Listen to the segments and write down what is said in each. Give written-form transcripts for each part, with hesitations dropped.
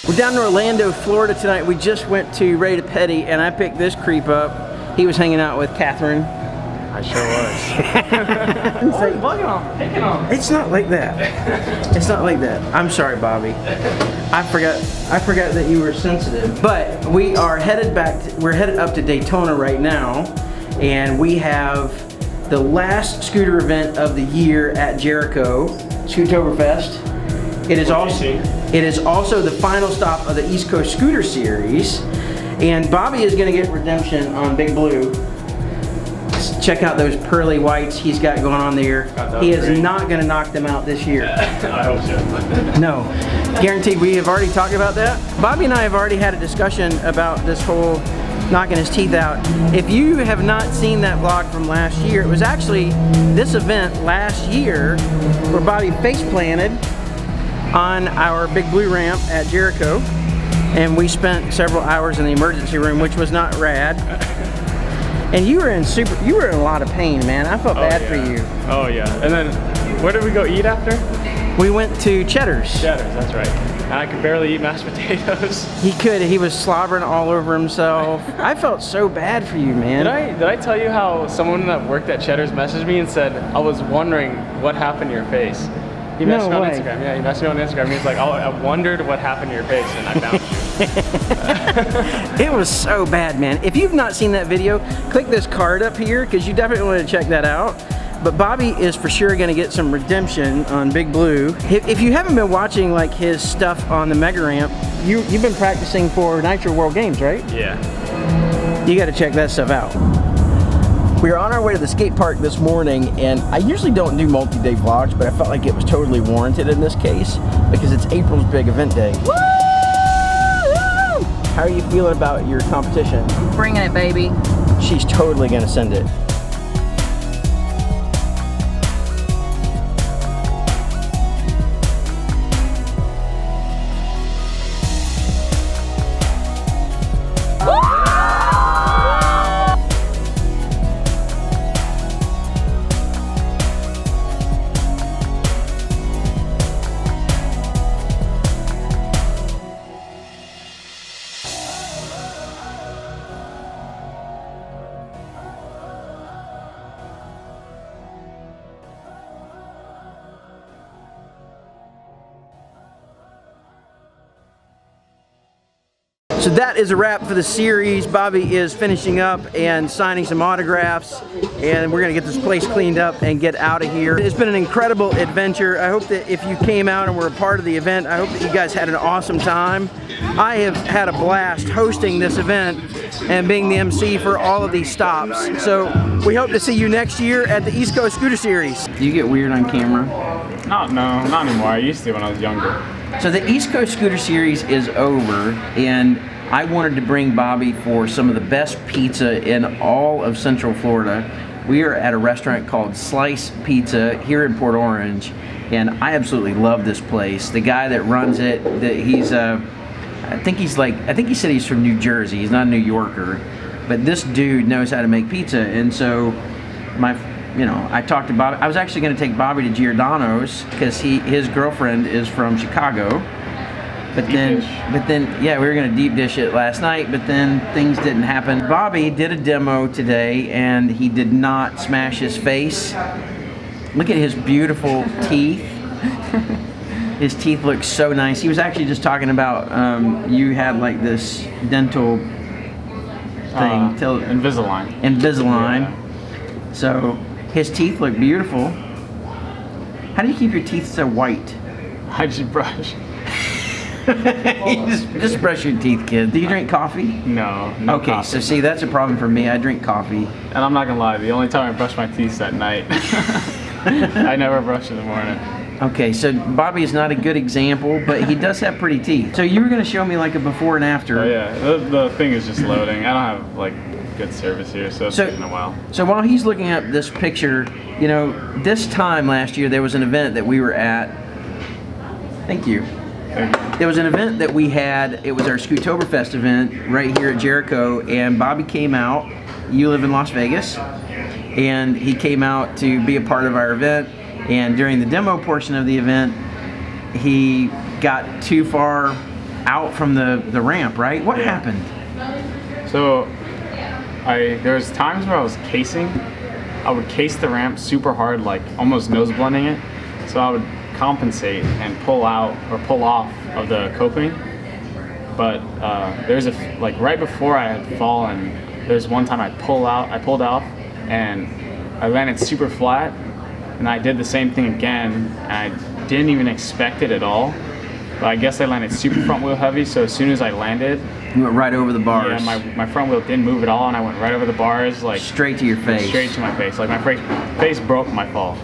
We're down in Orlando, Florida tonight. We just went to Ray to Petty, and I picked this creep up. He was hanging out with Catherine. I sure was. It's like, bugging on, picking on. It's not like that. It's not like that. I'm sorry, Bobby. I forgot that you were sensitive. But we are headed we're headed up to Daytona right now, and we have the last scooter event of the year at Jericho, Scootoberfest. It is also the final stop of the East Coast Scooter Series, and Bobby is going to get redemption on Big Blue. Check out those pearly whites he's got going on there. He is not going to knock them out this year. I hope so. No, guaranteed. We have already talked about that. Bobby and I have already had a discussion about this whole knocking his teeth out. If you have not seen that vlog from last year, it was actually this event last year where Bobby face planted on our Big Blue ramp at Jericho, and we spent several hours in the emergency room, which was not rad. And you were in a lot of pain, man. I felt bad for you. Oh yeah. And then where did we go eat after? We went to Cheddar's. Cheddar's, that's right. And I could barely eat mashed potatoes. He was slobbering all over himself. I felt so bad for you, man. Did I tell you how someone that worked at Cheddar's messaged me and said, I was wondering what happened to your face? He messaged me on Instagram. Yeah, he messaged me on Instagram. He's like, oh, I wondered what happened to your face, and I found you. It was so bad, man. If you've not seen that video, click this card up here, because you definitely want to check that out. But Bobby is for sure going to get some redemption on Big Blue. If you haven't been watching like his stuff on the Mega Ramp, you've been practicing for Nitro World Games, right? Yeah. You got to check that stuff out. We are on our way to the skate park this morning, and I usually don't do multi-day vlogs, but I felt like it was totally warranted in this case because it's April's big event day. Woo! How are you feeling about your competition? Bringing it, baby. She's totally gonna send it. So that is a wrap for the series. Bobby is finishing up and signing some autographs, and we're gonna get this place cleaned up and get out of here. It's been an incredible adventure. I hope that if you came out and were a part of the event, I hope that you guys had an awesome time. I have had a blast hosting this event and being the MC for all of these stops. So we hope to see you next year at the East Coast Scooter Series. Do you get weird on camera? No, not anymore. I used to when I was younger. So the East Coast Scooter Series is over, and I wanted to bring Bobby for some of the best pizza in all of Central Florida. We are at a restaurant called Slice Pizza here in Port Orange, and I absolutely love this place. The guy that runs it, I think he said he's from New Jersey. He's not a New Yorker, but this dude knows how to make pizza. And so I talked to Bobby. I was actually going to take Bobby to Giordano's because his girlfriend is from Chicago. But then, yeah, we were gonna deep dish it last night, but then things didn't happen. Bobby did a demo today, and he did not smash his face. Look at his beautiful teeth. His teeth look so nice. He was actually just talking about you had like this dental thing. Invisalign. Invisalign. Yeah. So his teeth look beautiful. How do you keep your teeth so white? I just brush. just brush your teeth, kid. Do you drink coffee? No okay, coffee. So see, that's a problem for me. I drink coffee. And I'm not gonna lie, the only time I brush my teeth is at night. I never brush in the morning. Okay, so Bobby is not a good example, but he does have pretty teeth. So you were gonna show me like a before and after. Oh yeah, the thing is just loading. I don't have like good service here, so it's taking a while. So while he's looking up this picture, you know, this time last year there was an event that we were at. Thank you. There was an event that we had. It was our Scootoberfest event right here at Jericho, and Bobby came out. You live in Las Vegas, and he came out to be a part of our event. And during the demo portion of the event, he got too far out from the ramp, right? What happened? So there's times where I was casing. I would case the ramp super hard, like almost nose blending it. So I would compensate and pull out or pull off of the coping. But there's like right before I had fallen, there's one time I pulled off, and I landed super flat, and I did the same thing again, and I didn't even expect it at all. But I guess I landed super front wheel heavy, so as soon as I landed, You went right over the bars. yeah, my front wheel didn't move at all, and I went right over the bars, like Straight to your face. straight to my face. Like my face broke my fall.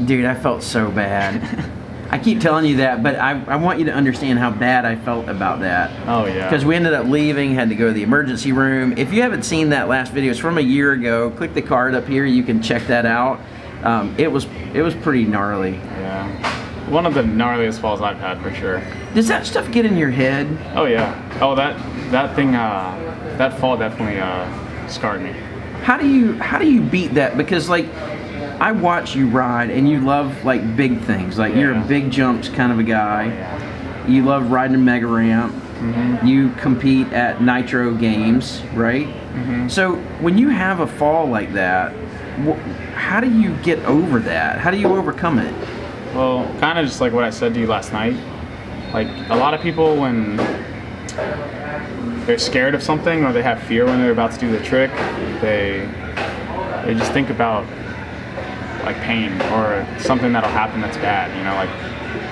Dude, I felt so bad. I keep telling you that, but I want you to understand how bad I felt about that. Oh yeah. Because we ended up leaving, had to go to the emergency room. If you haven't seen that last video, it's from a year ago. Click the card up here, you can check that out. It was pretty gnarly. Yeah. One of the gnarliest falls I've had for sure. Does that stuff get in your head? Oh yeah. Oh that thing that fall definitely scarred me. How do you beat that? Because like I watch you ride and you love like big things. Like you're a big jumps kind of a guy. Yeah. You love riding a mega ramp. You compete at Nitro Games, right? So when you have a fall like that, how do you get over that? How do you overcome it? Well, kind of just like what I said to you last night. Like a lot of people, when they're scared of something or they have fear when they're about to do the trick, they just think about like pain or something that'll happen that's bad. You know, like,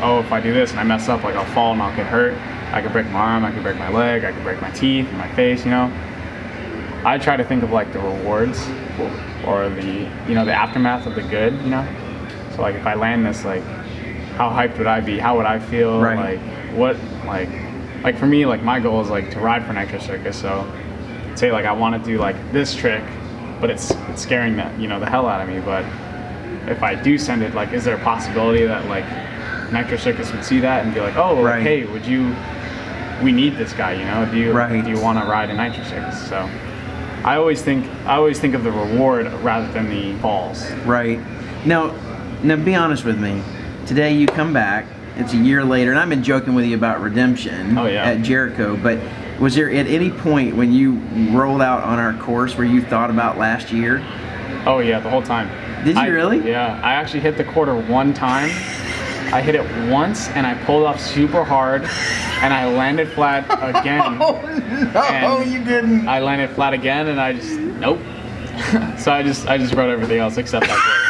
oh, if I do this and I mess up, like I'll fall and I'll get hurt. I could break my arm, I could break my leg, I could break my teeth, my face. You know, I try to think of like the rewards or the the aftermath of the good. You know. So like if I land this, like how hyped would I be? How would I feel? Right. Like what like for me, like my goal is like to ride for Nitro Circus. So say like I want to do like this trick, but it's scaring the hell out of me. But if I do send it, like is there a possibility that like Nitro Circus would see that and be like, oh, like, hey, we need this guy, do you want to ride a Nitro Circus? So I always think of the reward rather than the falls. Right. Now be honest with me. Today you come back, it's a year later, and I've been joking with you about redemption at Jericho, but was there at any point when you rolled out on our course where you thought about last year? Oh yeah, the whole time. Did you really? Yeah, I actually hit the quarter one time. I hit it once and I pulled off super hard and I landed flat again. Oh, no, you didn't. I landed flat again and I just, nope. So I just wrote everything else except that quarter.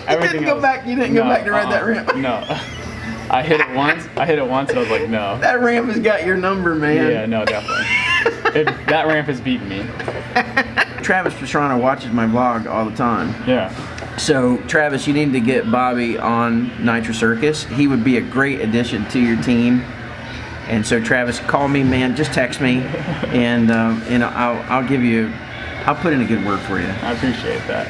Everything you didn't go back to ride that ramp? No. I hit it once and I was like, no. That ramp has got your number, man. Yeah, no, definitely. That ramp has beaten me. Travis Pastrana watches my vlog all the time. Yeah. So, Travis, you need to get Bobby on Nitro Circus. He would be a great addition to your team. And so, Travis, call me, man. Just text me, and I'll put in a good word for you. I appreciate that.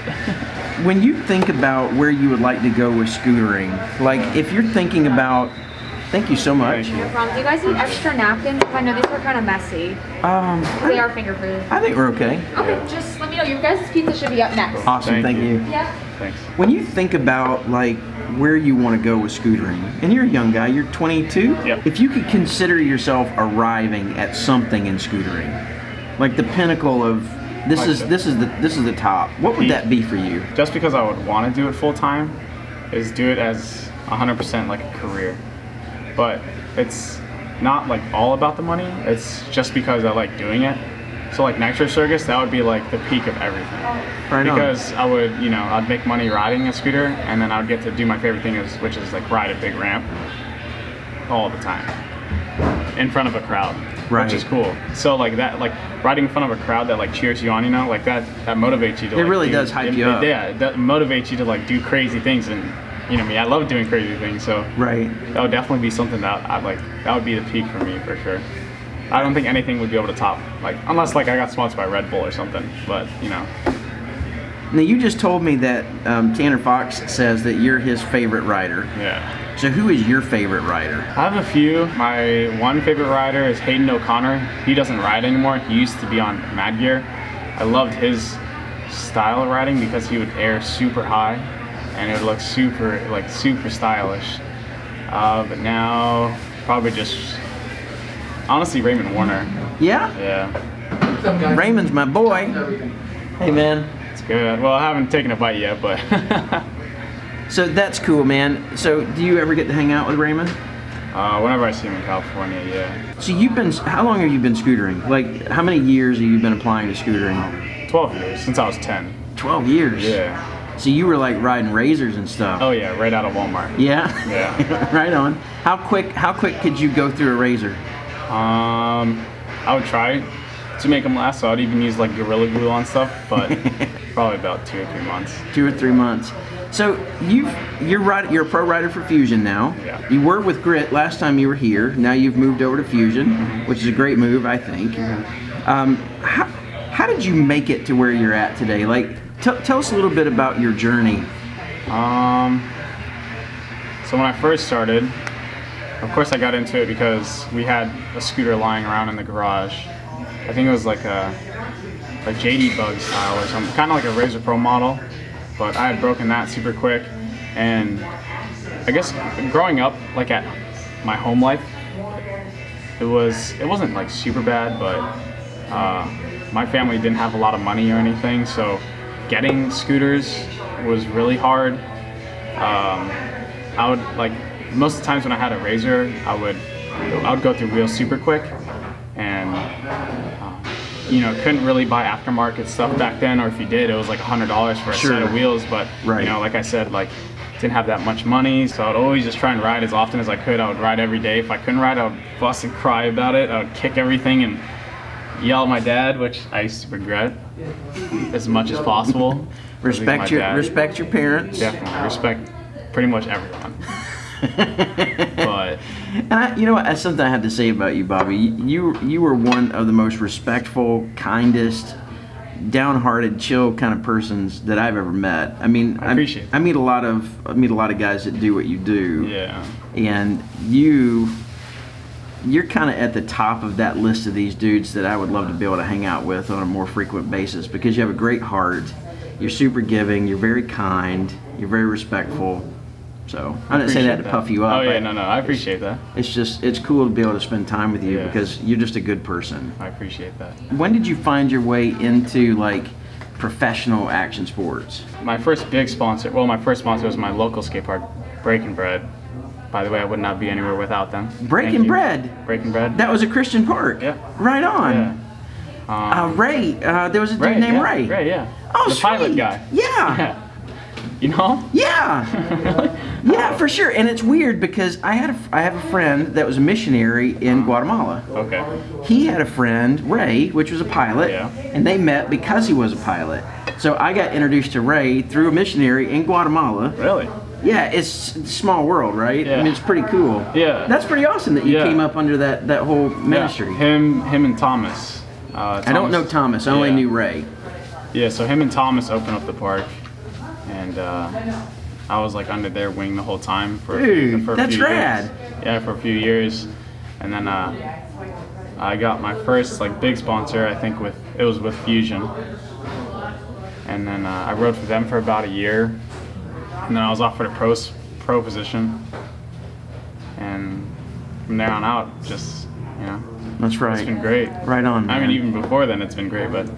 When you think about where you would like to go with scootering, like if you're thinking about, thank you so much. No problem. Do you guys need extra napkins? I know these are kind of messy. They are finger food. I think we're okay. Okay, just let me know. Your guys' pizza should be up next. Awesome, thank you. Yeah. Thanks. When you think about like where you want to go with scootering, and you're a young guy, you're 22. Yep. If you could consider yourself arriving at something in scootering, like the pinnacle of this is the top. What would that be for you? Just because I would want to do it full time is do it as 100% like a career. But it's not like all about the money. It's just because I like doing it. So like Nitro Circus, that would be like the peak of everything. Right because I would, I'd make money riding a scooter, and then I would get to do my favorite thing, which is like ride a big ramp all the time in front of a crowd, which is cool. So like that, like riding in front of a crowd that like cheers you on, like that motivates you to. It really does hype you up. Yeah, it motivates you to like do crazy things, and me, I love doing crazy things. So that would definitely be something that I'd like. That would be the peak for me for sure. I don't think anything would be able to top, like, unless like I got sponsored by Red Bull or something. But Now you just told me that Tanner Fox says that you're his favorite rider. Yeah. So who is your favorite rider? I have a few. My one favorite rider is Hayden O'Connor. He doesn't ride anymore. He used to be on Mad Gear. I loved his style of riding because he would air super high and it would look super stylish. But now probably just honestly Raymond Warner. Yeah? Yeah. Raymond's my boy. Hey, man. It's good. Well, I haven't taken a bite yet, but. So that's cool, man. So do you ever get to hang out with Raymond? Whenever I see him in California, yeah. So how long have you been scootering? Like, how many years have you been applying to scootering? 12 years, since I was 10. 12 years? Yeah. So you were like riding razors and stuff? Oh yeah, right out of Walmart. Yeah? Yeah. Right on. How quick could you go through a razor? I would try to make them last, so I'd even use like Gorilla Glue on stuff, but probably about 2 or 3 months. 2 or 3 months. So you're a pro rider for Fuzion now. Yeah. You were with Grit last time you were here. Now you've moved over to Fuzion, which is a great move, I think. How did you make it to where you're at today? Like, tell us a little bit about your journey. So when I first started, of course I got into it because we had a scooter lying around in the garage. I think it was like a JD Bug style or something, kind of like a Razor Pro model. But I had broken that super quick, and I guess growing up, like at my home life, it wasn't like super bad, but my family didn't have a lot of money or anything, so getting scooters was really hard. I would like most of the times when I had a Razor, I would go through wheels super quick, and couldn't really buy aftermarket stuff back then, or if you did, it was like $100 for a set of wheels. But like I said, like didn't have that much money, so I'd always just try and ride as often as I could. I would ride every day. If I couldn't ride, I would fuss and cry about it. I would kick everything and yell at my dad, which I used to regret as much as possible. Respect your parents. Definitely respect pretty much everyone. But and you know what? That's something I have to say about you, Bobby. You were one of the most respectful, kindest, downhearted, chill kind of persons that I've ever met. I mean, I appreciate it. I meet a lot of guys that do what you do. Yeah. And you're kind of at the top of that list of these dudes that I would love to be able to hang out with on a more frequent basis, because you have a great heart. You're super giving. You're very kind. You're very respectful. So I didn't say that to puff you up. Oh yeah, no, I appreciate that. It's cool to be able to spend time with you, Yeah. because you're just a good person. I appreciate that. When did you find your way into like professional action sports? My first sponsor was my local skate park, Breaking Bread. By the way, I would not be anywhere without them. Breaking Bread? Breaking Bread. That was a Christian park? Yeah. Right on. Yeah. Ray, there was a dude named Ray. Ray, yeah. Oh, the sweet. pilot guy. Yeah. You know? Yeah. Yeah, for sure. And it's weird because I have a friend that was a missionary in Guatemala. Okay. He had a friend, Ray, which was a pilot, Yeah. and they met because he was a pilot. So I got introduced to Ray through a missionary in Guatemala. Really? Yeah, it's a small world, right? Yeah. I mean, it's pretty cool. Yeah. That's pretty awesome that you Yeah. came up under that whole ministry. Yeah. Him and Thomas. I don't know Thomas. I only knew Ray. Yeah, so him and Thomas opened up the park, and I was like under their wing the whole time for a few that's rad. years. Yeah, for a few years, and then I got my first like big sponsor. I think it was with Fuzion, and then I rode for them for about a year, and then I was offered a pro position, and from there on out, just That's right. it's been great. Right on, man. I mean, even before then, it's been great, but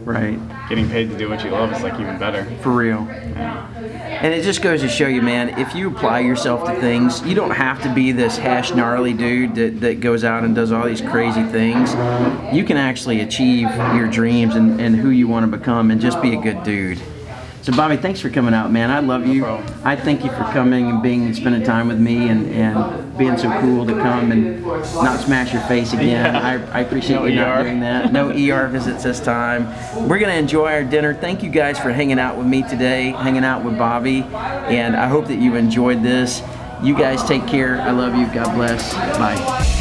Right. getting paid to do what you love is like even better. For real. Yeah. And it just goes to show you, man, if you apply yourself to things, you don't have to be this gnarly dude that goes out and does all these crazy things. You can actually achieve your dreams and who you want to become and just be a good dude. So Bobby, thanks for coming out, man. I love you. problem. I thank you for coming and spending time with me and being so cool to come and not smash your face again. Yeah. I appreciate No you not ER. doing that. No ER visits this time. We're going to enjoy our dinner. Thank you guys for hanging out with me today, hanging out with Bobby, and I hope that you enjoyed this. You guys take care. I love you. God bless. Bye.